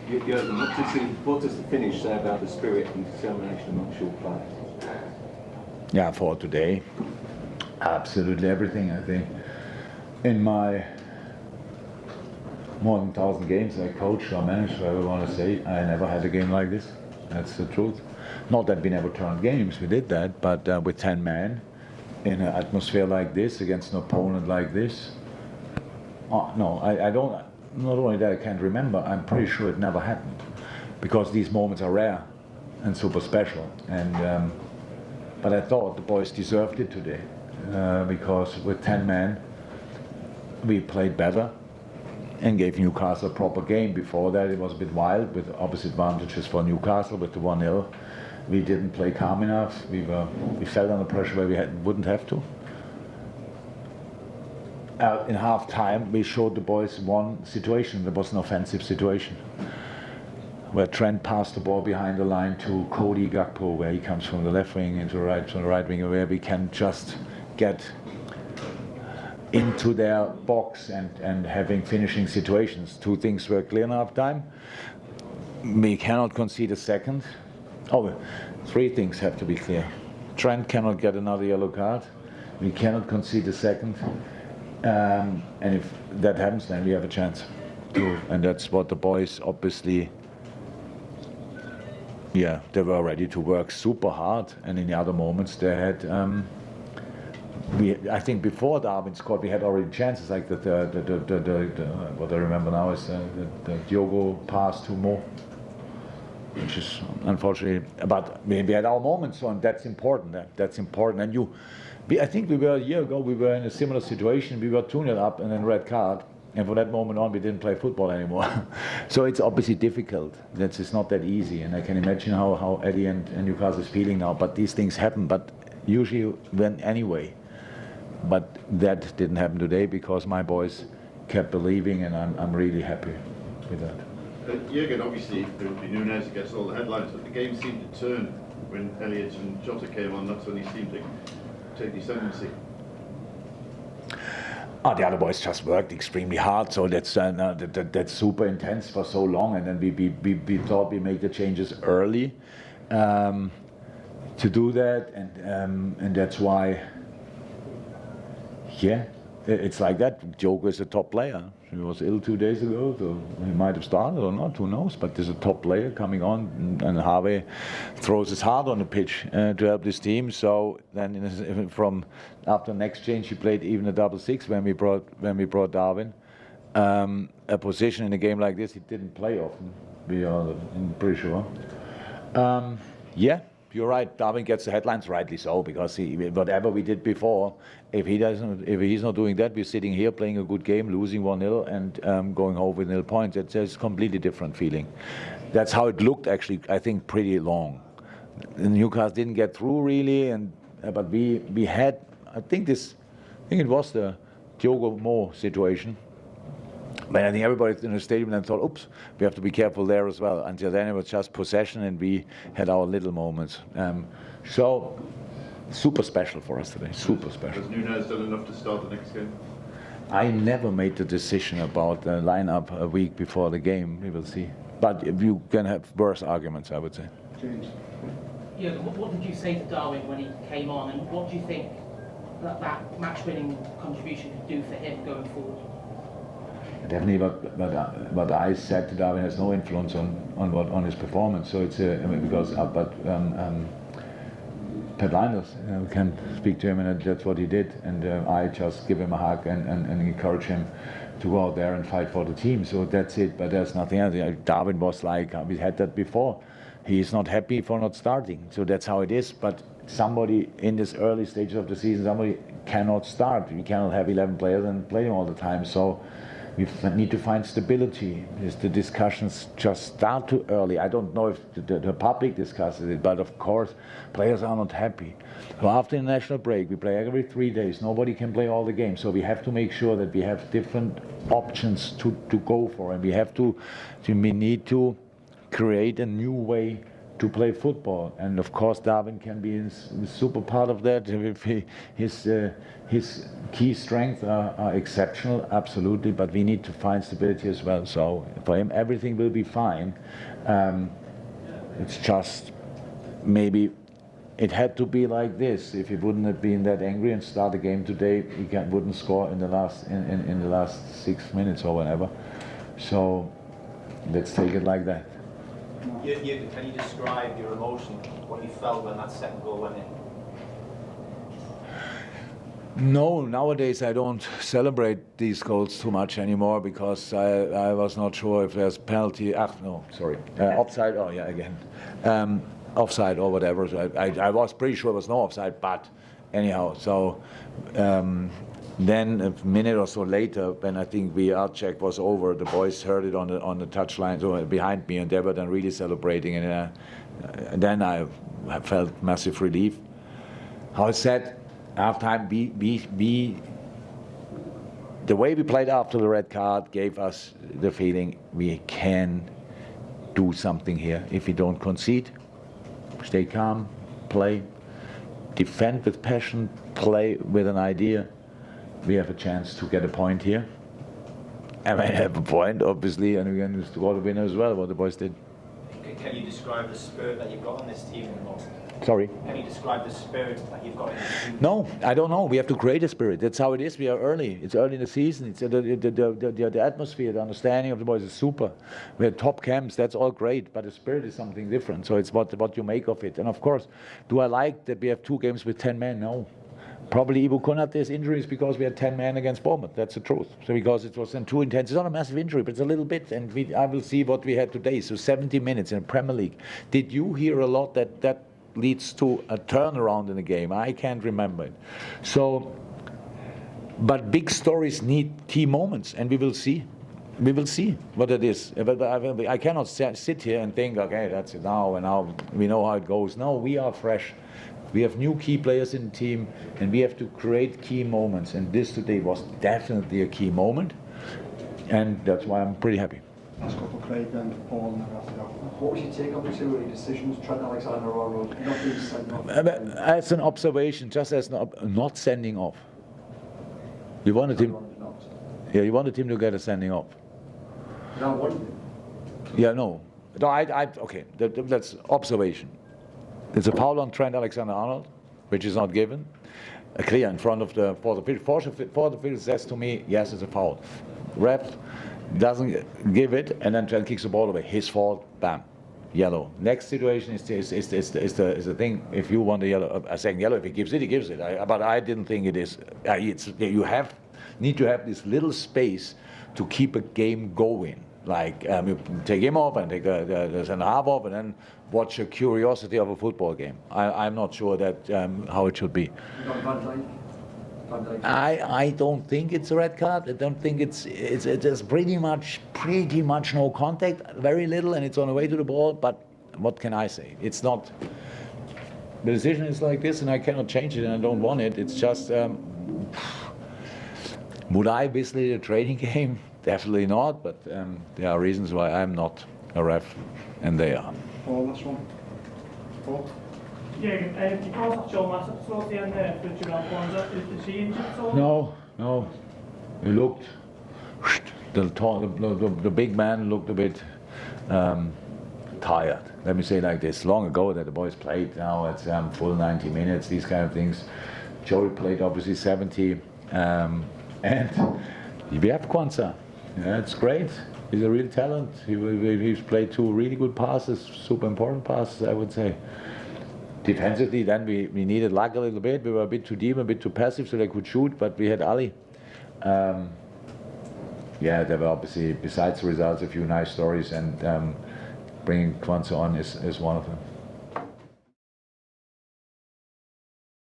Jurgen, what does the finish say about the spirit and determination amongst your players? Yeah, for today, absolutely everything. I think in my more than 1,000 games I coached or managed, whatever you want to say, I never had a game like this. That's the truth. Not that we never turned games, we did that, but with 10 men in an atmosphere like this, against an opponent like this, no, I don't, not only that I can't remember, I'm pretty sure it never happened. Because these moments are rare and super special. And but I thought the boys deserved it today, because with 10 men, we played better and gave Newcastle a proper game. Before that, it was a bit wild, with opposite advantages for Newcastle with the 1-0. We didn't play calm enough. We felt under pressure where we wouldn't have to. In half time, we showed the boys one situation. There was an offensive situation where Trent passed the ball behind the line to Cody Gakpo, where he comes from the left wing into the right, from the right wing, where we can just get into their box and having finishing situations. Two things were clear in half time. We cannot concede a second. Oh, three things have to be clear. Trent cannot get another yellow card. We cannot concede a second. And if that happens, then we have a chance to. And that's what the boys obviously, yeah, they were ready to work super hard. And in the other moments they had, I think before Darwin scored, we had already chances, like what I remember now is the Diogo pass to Mo, which is unfortunately, but we had our moments, so and that's important. That's important. And I think we were a year ago. We were in a similar situation. We were 2-0 up and then red card, and from that moment on, we didn't play football anymore. So it's obviously difficult. It's not that easy, and I can imagine how Eddie and Newcastle is feeling now. But these things happen. But usually, when anyway. But that didn't happen today because my boys kept believing, and I'm really happy with that. Jurgen, obviously, there would be Nunez who gets all the headlines, but the game seemed to turn when Elliott and Jota came on. That's when he seemed to take the ascendancy. Oh, the other boys just worked extremely hard, so that's super intense for so long, and then we thought we make the changes early to do that, and that's why. Yeah, it's like that. Diogo is a top player. He was ill 2 days ago, so he might have started or not, who knows. But there's a top player coming on, and Harvey throws his heart on the pitch to help this team. So then, from after next change, he played even a double six when we brought Darwin. A position in a game like this, he didn't play often. We are pretty sure. Yeah. You're right. Darwin gets the headlines, rightly so, because whatever we did before, if he's not doing that, we're sitting here playing a good game, losing 1-0, and going home with 0 points. It's a completely different feeling. That's how it looked, actually. I think pretty long. Newcastle didn't get through really, but we had. I think it was the Diogo Mo situation. But I think everybody in the stadium then thought, oops, we have to be careful there as well. Until then it was just possession, and we had our little moments. So, super special for us today, super special. Has Nunez done enough to start the next game? I never made the decision about the lineup a week before the game, we will see. But you can have worse arguments, I would say. James. Yeah, what did you say to Darwin when he came on, and what do you think that match-winning contribution could do for him going forward? Definitely, but I said to Darwin has no influence on his performance. So it's because Pat Linders can speak to him, and that's what he did. And I just give him a hug and encourage him to go out there and fight for the team. So that's it. But there's nothing else. Darwin was like, we had that before. He is not happy for not starting. So that's how it is. But somebody in this early stages of the season, somebody cannot start. We cannot have 11 players and play them all the time. So we need to find stability. The discussions just start too early. I don't know if the public discusses it, but of course players are not happy. So after the national break, we play every 3 days. Nobody can play all the games, so we have to make sure that we have different options to go for, and we need to create a new way to play football, and of course Darwin can be a super part of that. If his key strengths are exceptional, absolutely, but we need to find stability as well. So for him, everything will be fine. It's just maybe it had to be like this. If he wouldn't have been that angry and start the game today, he wouldn't score in the last 6 minutes or whatever. So let's take it like that. Can you describe your emotion, what you felt when that second goal went in? No, nowadays I don't celebrate these goals too much anymore because I was not sure if there's penalty. Offside. Oh yeah, again, offside or whatever. So I was pretty sure there was no offside, but anyhow. So then a minute or so later, when I think VR check was over, the boys heard it on the touchline, so behind me, and they were then really celebrating, and then I felt massive relief. How I said. Halftime, the way we played after the red card gave us the feeling we can do something here. If we don't concede, stay calm, play, defend with passion, play with an idea, we have a chance to get a point here. And we have a point, obviously, and we can score the winner as well, what the boys did. Can you describe the spirit that you've got on this team at the moment? Sorry? Can you describe the spirit that you've got in this team? No, I don't know. We have to create a spirit. That's how it is. We are early. It's early in the season. It's the atmosphere, the understanding of the boys is super. We had top camps. That's all great. But the spirit is something different. So it's what you make of it. And of course, do I like that we have 2 games with 10 men? No. Probably Ibu Konate's injuries because we had 10 men against Bournemouth. That's the truth. So because it was too intense. It's not a massive injury, but it's a little bit. And I will see what we had today. So 70 minutes in the Premier League. Did you hear a lot that leads to a turnaround in the game? I can't remember it. So, but big stories need key moments, and we will see. We will see what it is. But I cannot sit here and think, okay, that's it now, and now we know how it goes. No, we are fresh. We have new key players in the team, and we have to create key moments. And this today was definitely a key moment, and that's why I'm pretty happy. Last couple, Craig and Paul, and after that. What was your take on the 2 early decisions, Trent Alexander-Arnold not being sent off? As an observation, just as not sending off. You wanted him. Yeah, you wanted him to get a sending off. No, one. Yeah, no. Okay, that's observation. There's a foul on Trent Alexander-Arnold, which is not given. Clear in front of the field. For the field says to me, yes, it's a foul. Ref doesn't give it, and then Trent kicks the ball away. His fault, bam, yellow. Next situation is the thing. If you want a second yellow, if he gives it, he gives it. But I didn't think it is. You need to have this little space to keep a game going. Like you take him off and take the center half off, and then watch a curiosity of a football game. I'm not sure that how it should be. I don't think it's a red card. I don't think it's pretty much no contact, very little, and it's on the way to the ball. But what can I say? It's not. The decision is like this, and I cannot change it, and I don't want it. It's just. Would I whistle a training game? Definitely not. But there are reasons why I'm not a ref, and they are. Paul, last one. Paul. Jurgen, you can't show Massive towards the end there for Jurgen Klopp. Is he injured at all? No. He looked. The big man looked a bit tired. Let me say it like this. Long ago that the boys played. Now it's full 90 minutes. These kind of things. Joey played obviously 70, and we have Kwanzaa. Yeah, it's great. He's a real talent. He's played 2 really good passes, super important passes, I would say. Defensively, then we needed luck a little bit. We were a bit too deep, a bit too passive, so they could shoot, but we had Ali. Yeah, there were obviously, besides the results, a few nice stories, and bringing Kwanzaa on is one of them.